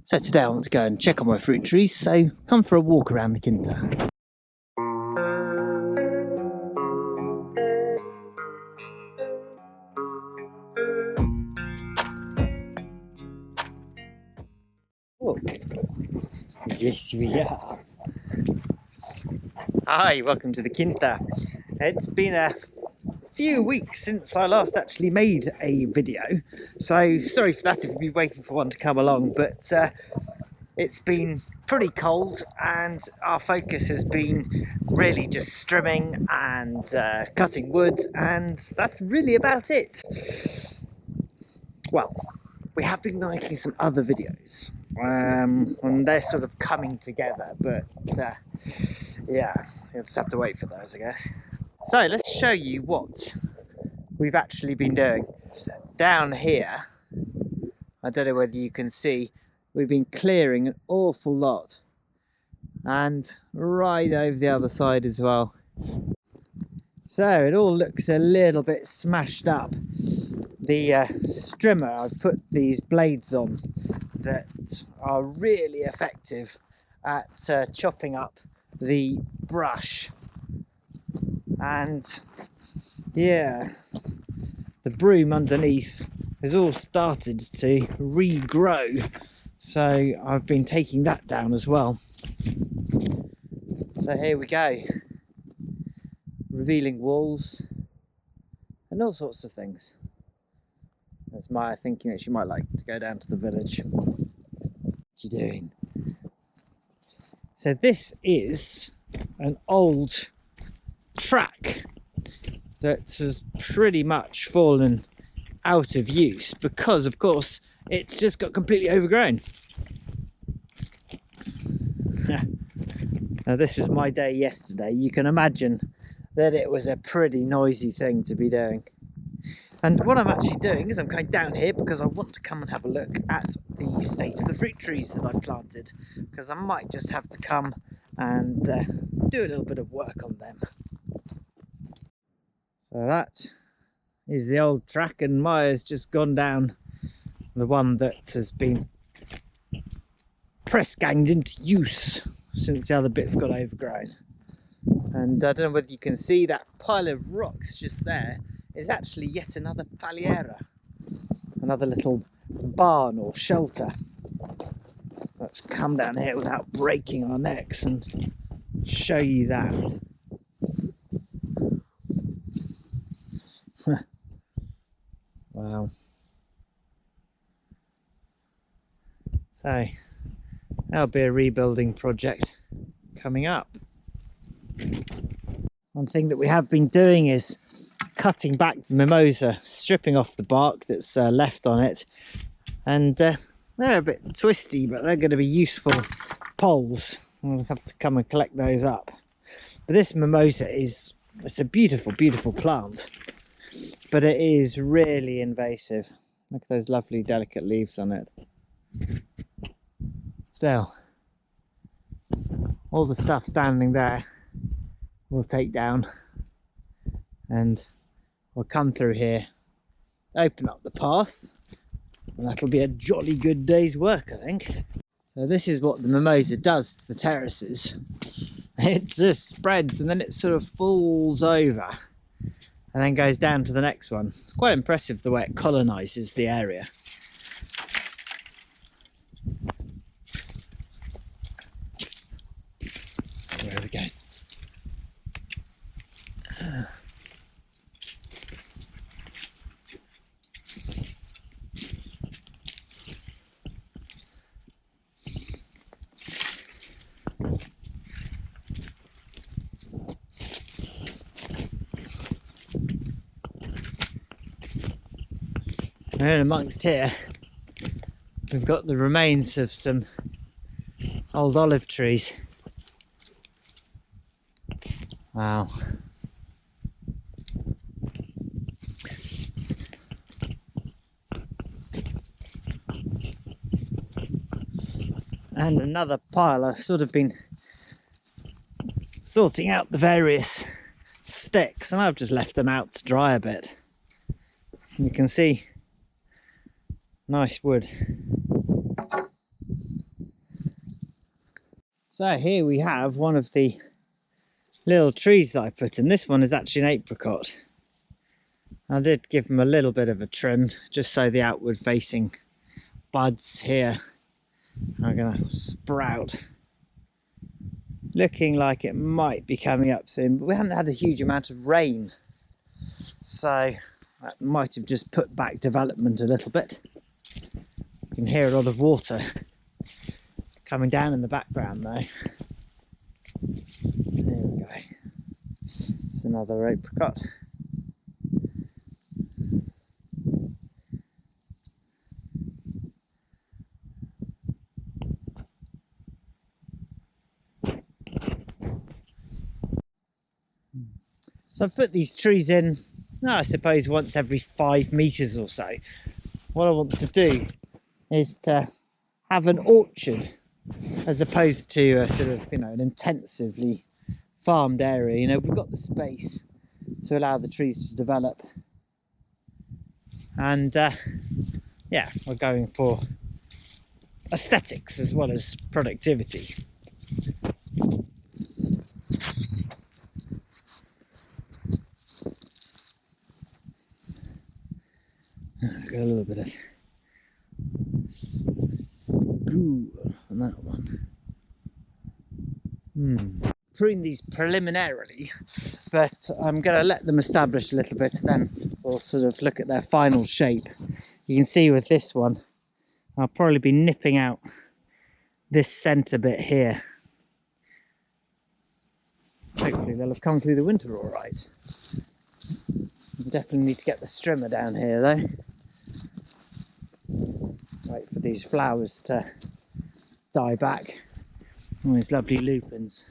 So today I want to go and check on my fruit trees, so come for a walk around the Quinta. Oh, yes we are. Hi, welcome to the Quinta. It's been a few weeks since I last actually made a video, so sorry for that if you've been waiting for one to come along, but it's been pretty cold and our focus has been really just trimming and cutting wood, and that's really about it. Well, we have been making some other videos and they're sort of coming together, but yeah, you'll just have to wait for those, I guess. So let's show you what we've actually been doing. Down here, I don't know whether you can see, we've been clearing an awful lot, and right over the other side as well. So it all looks a little bit smashed up. The strimmer, I've put these blades on that are really effective at chopping up the brush, and yeah, the broom underneath has all started to regrow, so I've been taking that down as well. So here we go, revealing walls and all sorts of things. That's Maya thinking that she might like to go down to the village. What you doing? So this is an old track that has pretty much fallen out of use because, of course, it's just got completely overgrown. Now, this was my day yesterday. You can imagine that it was a pretty noisy thing to be doing. And what I'm actually doing is I'm going down here because I want to come and have a look at the state of the fruit trees that I've planted, because I might just have to come and do a little bit of work on them. So that is the old track, and Maya's just gone down the one that has been press ganged into use since the other bit's got overgrown. And I don't know whether you can see that pile of rocks just there is actually yet another paliera, another little barn or shelter. Let's come down here without breaking our necks and show you that. Wow. So that'll be a rebuilding project coming up. One thing that we have been doing is cutting back the mimosa, stripping off the bark that's left on it, and they're a bit twisty, but they're going to be useful poles. We'll have to come and collect those up. But this mimosa it's a beautiful, beautiful plant, but it is really invasive. Look at those lovely delicate leaves on it. Still, all the stuff standing there we'll take down, and we'll come through here, open up the path, and that'll be a jolly good day's work, I think. So this is what the mimosa does to the terraces. It just spreads and then it sort of falls over and then goes down to the next one. It's quite impressive the way it colonises the area. There we go. And amongst here, we've got the remains of some old olive trees. Wow. And another pile. I've sort of been sorting out the various sticks, and I've just left them out to dry a bit. And you can see nice wood. So here we have one of the little trees that I put in. This one is actually an apricot. I did give them a little bit of a trim just so the outward facing buds here are going to sprout. Looking like it might be coming up soon, but we haven't had a huge amount of rain, so that might have just put back development a little bit. You can hear a lot of water coming down in the background though. There we go. It's another apricot. So I've put these trees in, I suppose once every 5 meters or so. What I want to do is to have an orchard as opposed to a sort of, an intensively farmed area. We've got the space to allow the trees to develop. And yeah, we're going for aesthetics as well as productivity. Got a little bit of school on that one. Prune these preliminarily, but I'm going to let them establish a little bit, and then we'll sort of look at their final shape. You can see with this one, I'll probably be nipping out this centre bit here. Hopefully they'll have come through the winter all right. Definitely need to get the strimmer down here though. Wait for these flowers to die back. All these lovely lupins.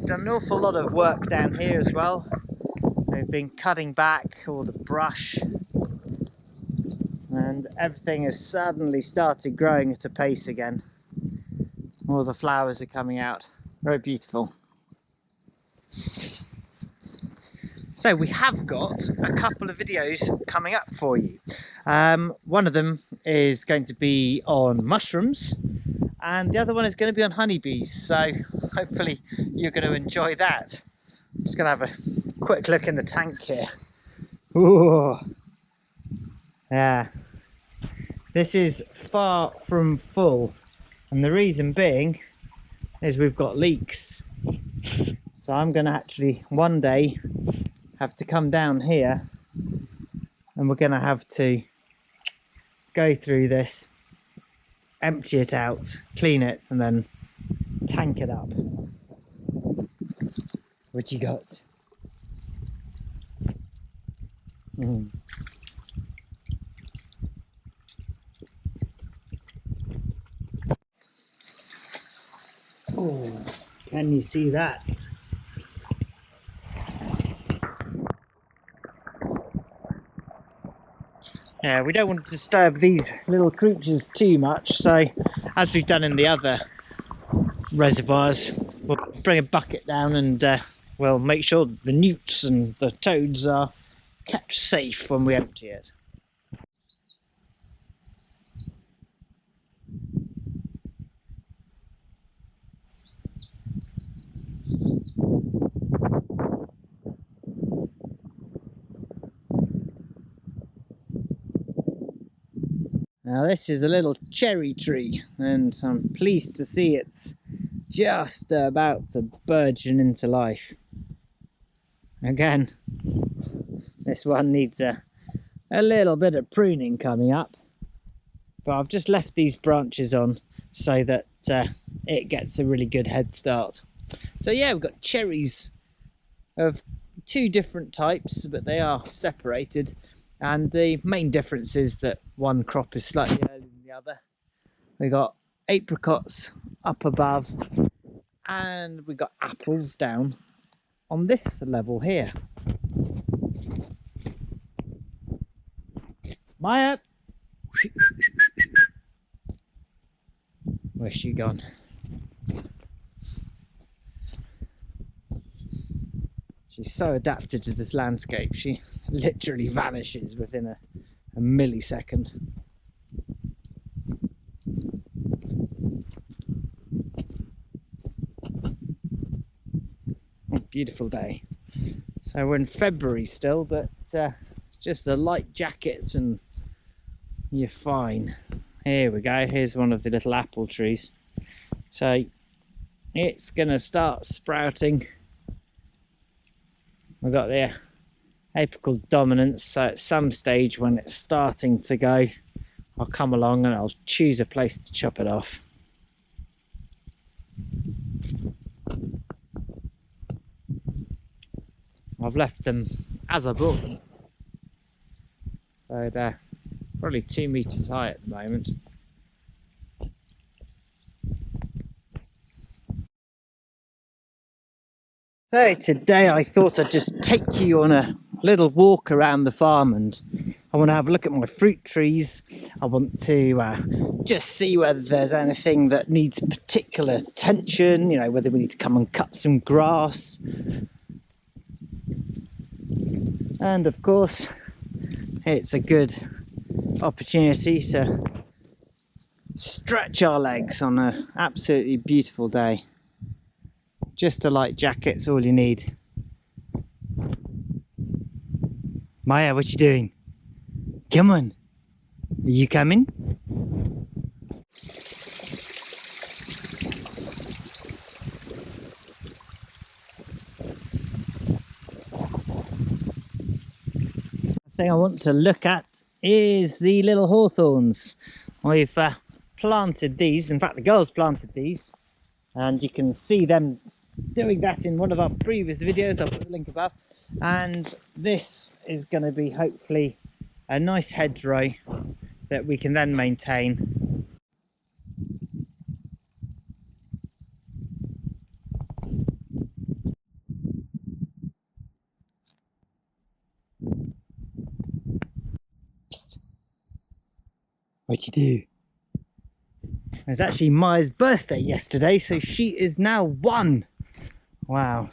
Done an awful lot of work down here as well. They've been cutting back all the brush, and everything has suddenly started growing at a pace again. All the flowers are coming out. Very beautiful. So we have got a couple of videos coming up for you. One of them is going to be on mushrooms, and the other one is going to be on honeybees, so hopefully you're going to enjoy that. I'm just going to have a quick look in the tank here. Ooh. Yeah, this is far from full, and the reason being is we've got leaks. So I'm going to actually one day have to come down here, and we're going to have to go through this, empty it out, clean it, and then tank it up. What you got? Oh, can you see that? Yeah, we don't want to disturb these little creatures too much, so as we've done in the other reservoirs, we'll bring a bucket down and we'll make sure the newts and the toads are kept safe when we empty it. Now this is a little cherry tree, and I'm pleased to see it's just about to burgeon into life. Again, this one needs a little bit of pruning coming up, but I've just left these branches on so that it gets a really good head start. So yeah, we've got cherries of 2 different types, but they are separated. And the main difference is that one crop is slightly earlier than the other. We got apricots up above, and we got apples down on this level here. Maya! Where's she gone? She's so adapted to this landscape, she literally vanishes within a millisecond. Beautiful day. So we're in February still, but it's just the light jackets and you're fine. Here we go, here's one of the little apple trees. So it's gonna start sprouting. We've got the apical dominance, so at some stage when it's starting to go, I'll come along and I'll choose a place to chop it off. I've left them as I brought them, so they're probably 2 meters high at the moment. So today I thought I'd just take you on a little walk around the farm, and I want to have a look at my fruit trees. I want to just see whether there's anything that needs particular attention, you know, whether we need to come and cut some grass. And of course, it's a good opportunity to stretch our legs on an absolutely beautiful day. Just a light jacket's all you need. Maya, what you doing? Come on. Are you coming? The thing I want to look at is the little hawthorns. We've planted these, in fact the girls planted these, and you can see them doing that in one of our previous videos. I'll put the link above. And this is going to be hopefully a nice hedgerow that we can then maintain. What'd you do? It was actually Maya's birthday yesterday, so she is now 1. Wow.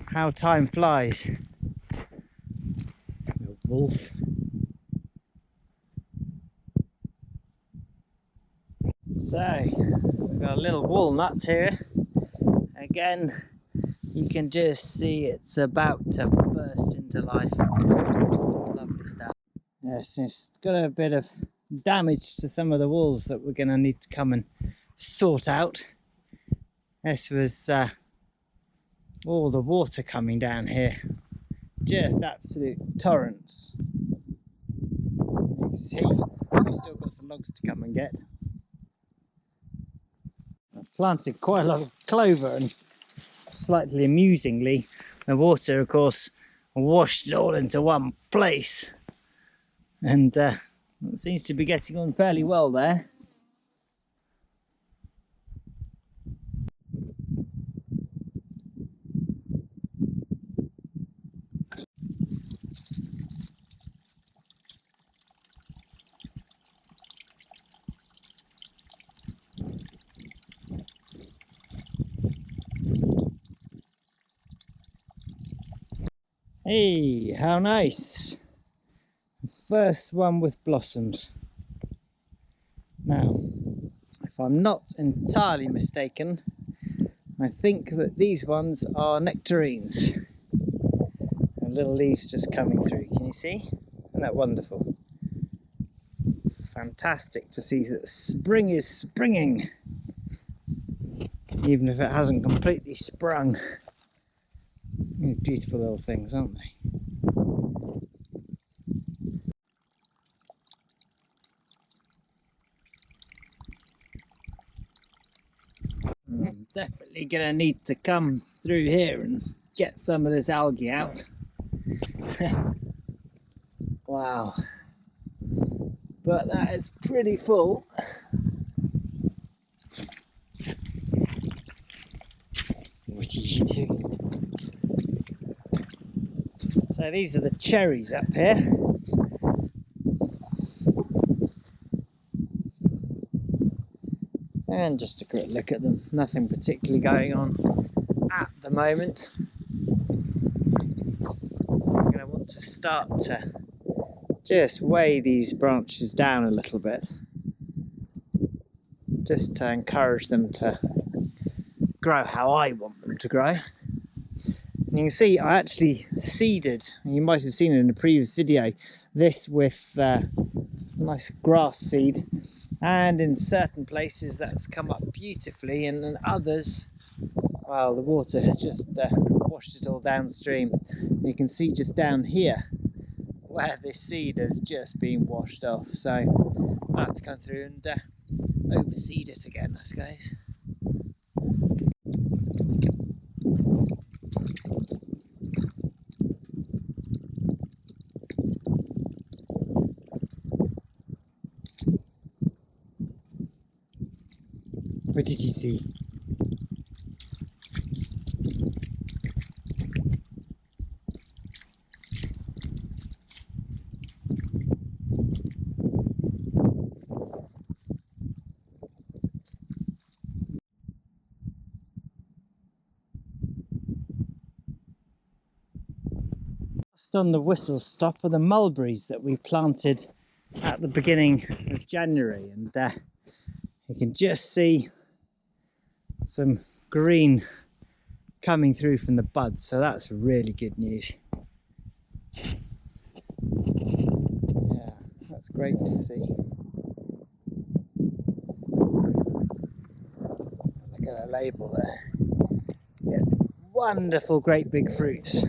How time flies. The wolf. So, we've got a little walnut here. Again, you can just see it's about to burst into life. Lovely stuff. Yes, it's got a bit of damage to some of the walls that we're going to need to come and sort out. This was all the water coming down here, just absolute torrents. You can see we've still got some logs to come and get. I've planted quite a lot of clover, and slightly amusingly the water of course washed it all into one place, and it seems to be getting on fairly well there. Hey, how nice! First one with blossoms. Now, if I'm not entirely mistaken, I think that these ones are nectarines. And little leaves just coming through, can you see? Isn't that wonderful? Fantastic to see that spring is springing, even if it hasn't completely sprung. These beautiful little things, aren't they? I'm definitely going to need to come through here and get some of this algae out. Wow. But that is pretty full. What are you doing? So these are the cherries up here. And just a quick look at them. Nothing particularly going on at the moment. I'm going to want to start to just weigh these branches down a little bit, just to encourage them to grow how I want them to grow. And you can see I actually seeded, and you might have seen it in a previous video, this with nice grass seed, and in certain places that's come up beautifully, and in others, well, the water has just washed it all downstream. And you can see just down here where this seed has just been washed off, so I have to come through and overseed it again, I suppose. What did you see? Just on the whistle stop are the mulberries that we planted at the beginning of January, and you can just see some green coming through from the buds, so that's really good news. Yeah, that's great to see. Look at the label there. Yeah, wonderful great big fruits.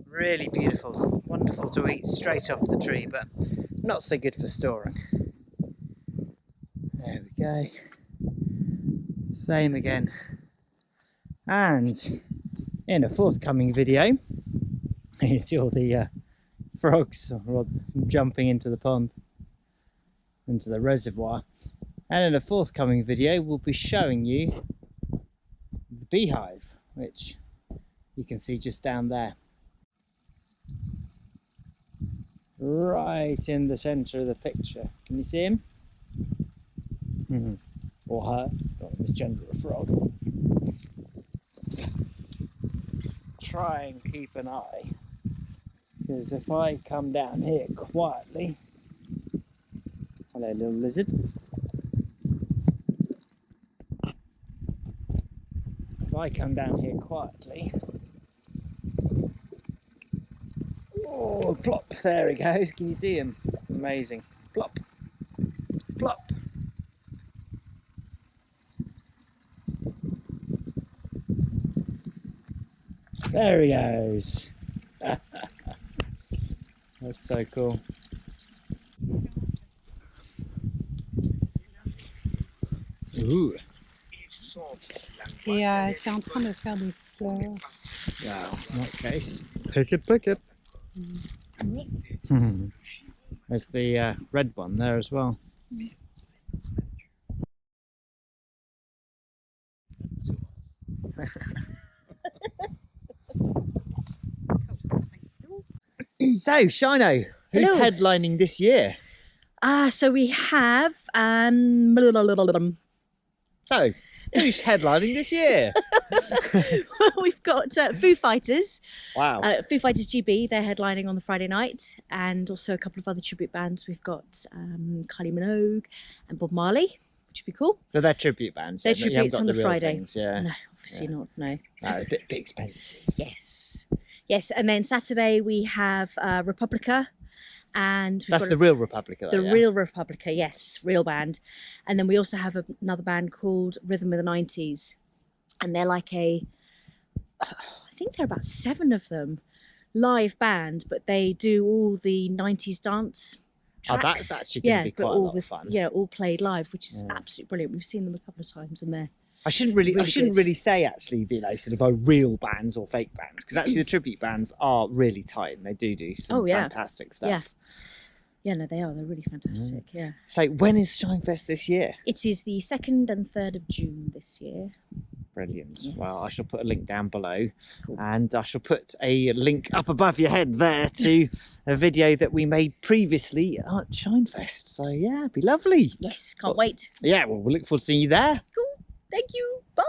Really beautiful, wonderful to eat straight off the tree, but not so good for storing. There we go. Same again. And in a forthcoming video, you see all the frogs jumping into the pond, into the reservoir. And in a forthcoming video, we'll be showing you the beehive, which you can see just down there. Right in the centre of the picture. Can you see him? Or her. Don't misgender a frog. Try and keep an eye, because if I come down here quietly, hello little lizard. If I come down here quietly, oh, plop, there he goes. Can you see him? Amazing. Plop, plop. There he goes. That's so cool. Ooh. Et c'est en train de faire des fleurs. Wow, in that case, pick it, pick it. There's the red one there as well. So, Shino, who's Hello. headlining this year? So we have So, who's headlining this year? we've got Foo Fighters. Wow. Foo Fighters GB, they're headlining on the Friday night, and also a couple of other tribute bands. We've got Kylie Minogue and Bob Marley, which would be cool. So they're tribute bands. They're you haven't tributes got on the real Friday. things, yeah. No, obviously not, no. No, a bit expensive. Yes. Yes, and then Saturday we have Republica. And we've That's got the real Republica, though, the yeah? real Republica, yes, real band. And then we also have another band called Rhythm of the 90s, and they're like I think there are about 7 of them, live band, but they do all the 90s dance tracks. Oh, that's actually going to be quite a lot of fun. Yeah, all played live, which is absolutely brilliant. We've seen them a couple of times, and they're I shouldn't good. really say actually, sort of real bands or fake bands, because actually the tribute bands are really tight and they do some fantastic stuff. Yeah, no, they are. They're really fantastic. Yeah. So when is Shinefest this year? It is the 2nd and 3rd of June this year. Brilliant. Yes. Well, I shall put a link down below, and I shall put a link up above your head there to a video that we made previously at Shinefest. So yeah, it'd be lovely. Yes, can't wait. Yeah, well, we'll look forward to seeing you there. Cool. Thank you. Bye.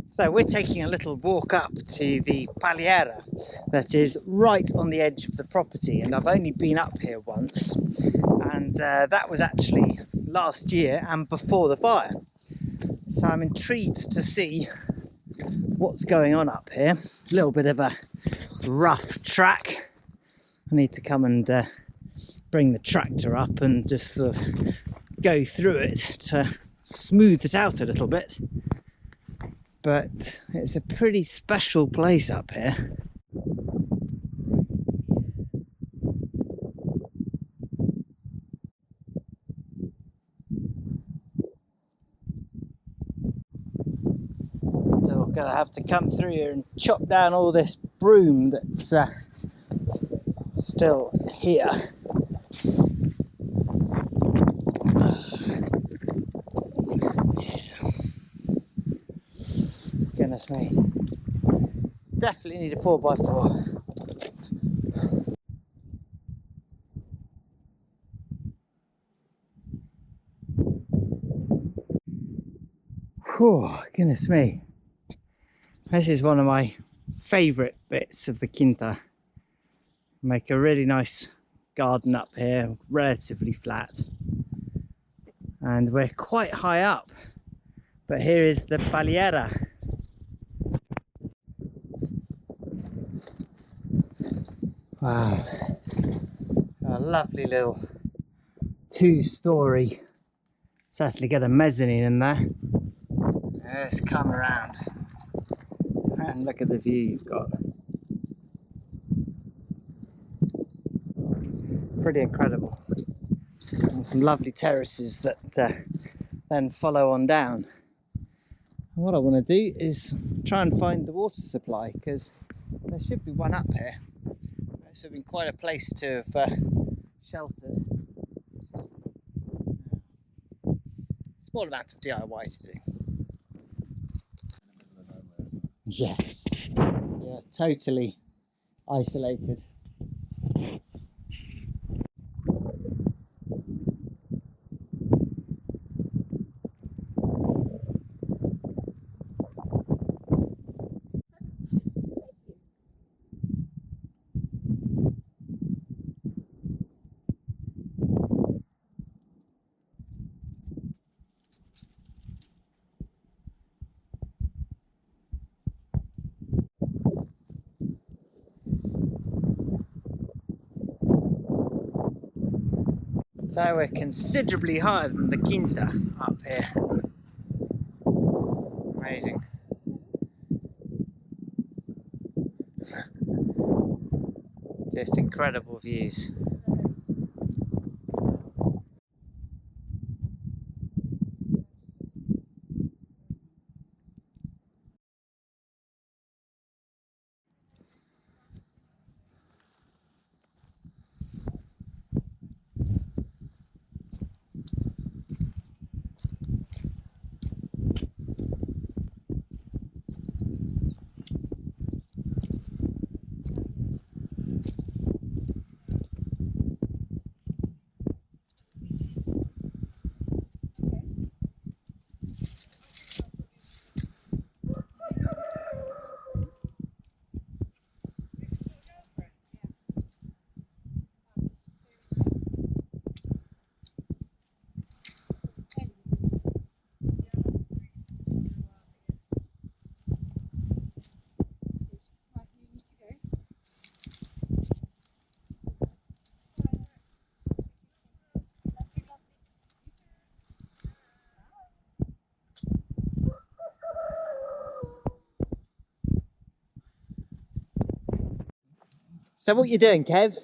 So we're taking a little walk up to the Paliera that is right on the edge of the property, and I've only been up here once, and that was actually last year and before the fire. So I'm intrigued to see what's going on up here. A little bit of a rough track. I need to come and bring the tractor up and just sort of go through it to smooth it out a little bit. But it's a pretty special place up here. Still gonna have to come through here and chop down all this broom that's still here. Goodness me. Definitely need a 4x4. Whew, goodness me. This is one of my favourite bits of the Quinta. Make a really nice garden up here, relatively flat. And we're quite high up. But here is the Paliera. Wow. A lovely little 2-storey. Certainly get a mezzanine in there. Let's come around and look at the view you've got. Pretty incredible. And some lovely terraces that then follow on down. And what I want to do is try and find the water supply, because there should be one up here. This would be quite a place to have sheltered. Small amount of DIY to do. Yes. Yeah, totally isolated. So we're considerably higher than the Quinta up here. Amazing. Just incredible views. So what you doing, Kev?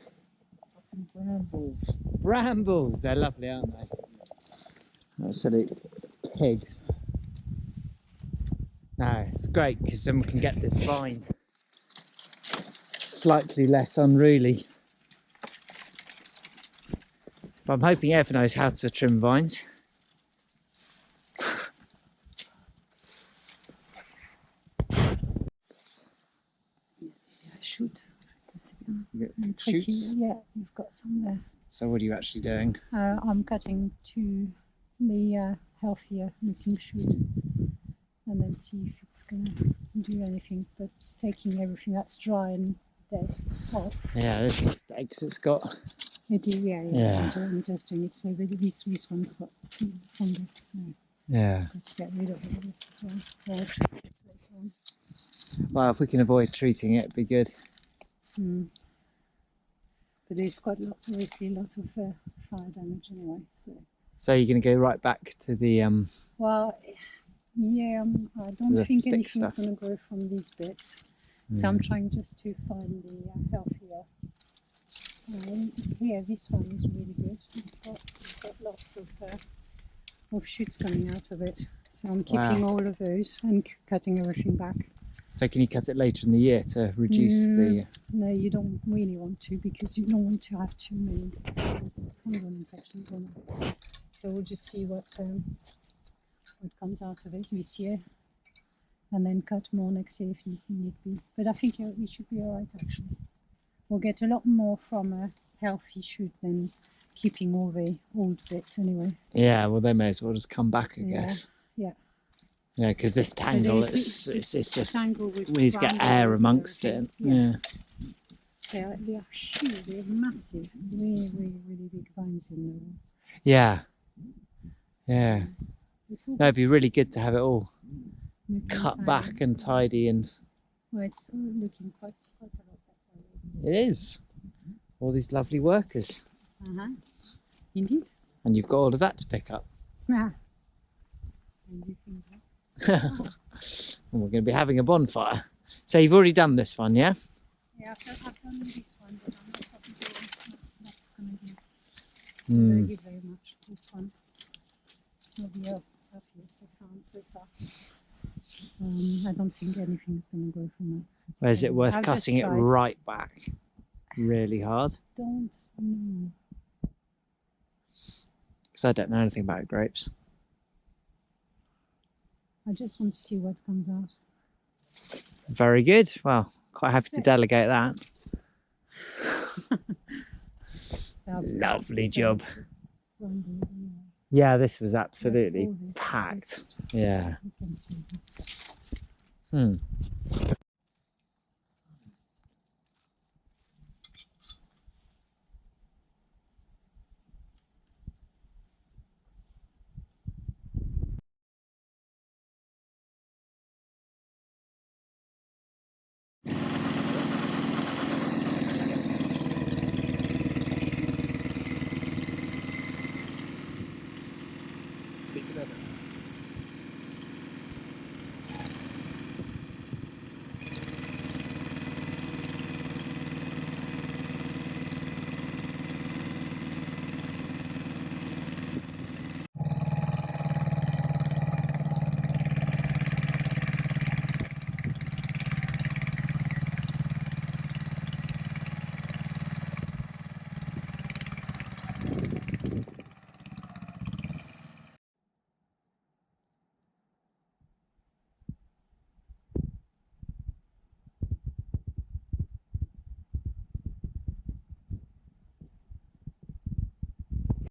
Brambles. Brambles, they're lovely, aren't they? Absolute pigs. No, it's great because then we can get this vine slightly less unruly. But I'm hoping Ev knows how to trim vines. Shoot. Tricky. Shoots. Yeah, you've got some there. So what are you actually doing? I'm cutting to the healthier looking shoot, and then see if it's gonna do anything. But taking everything that's dry and dead off. Yeah, this looks dead 'cause it's got. It is, yeah. Yeah. I'm just doing it slowly. This one's got fungus. So Yeah. got to get rid of all this as well. Or treat it later on. Well, if we can avoid treating it, it'd be good. But there's quite obviously lots of fire damage anyway. So you're going to go right back to the Well, yeah, I don't the think thick anything's stuff. going to grow from these bits. So I'm trying just to find the healthier. Yeah, this one is really good. It's got lots of shoots coming out of it. So I'm keeping all of those and cutting everything back. So can you cut it later in the year to reduce the? No, you don't really want to, because you don't want to have too many fungal infections on it. So we'll just see what comes out of it this year, and then cut more next year if need be. But I think we should be all right actually. We'll get a lot more from a healthy shoot than keeping all the old bits anyway. Yeah, well, they may as well just come back, I Yeah, guess. yeah. Yeah, because this tangle, it's just tangle with we need to get brambles air and amongst it. everything. Yeah. They are huge. They're massive. Really, really, really big vines in the woods. Yeah. Yeah. It's all No, it'd be really good to have it all looking cut tidy. back and tidy, and Well, it's all looking quite a lot better. it is. All these lovely workers. Indeed. And you've got all of that to pick up. Ah. And you think that? And we're going to be having a bonfire. So you've already done this one, yeah? Yeah, I've done this one, but I'm not probably that's going to be very, very much. This one will be happiest I found so far. I don't think anything's going to go from that. Or is it worth I've just cutting it tried. right back really hard? Don't know. Because I don't know anything about grapes. I just want to see what comes out. Very good. Well, quite happy to delegate that. Lovely job. Brambles anyway. Yeah, this was absolutely All this, packed. it's- Yeah. you can see this.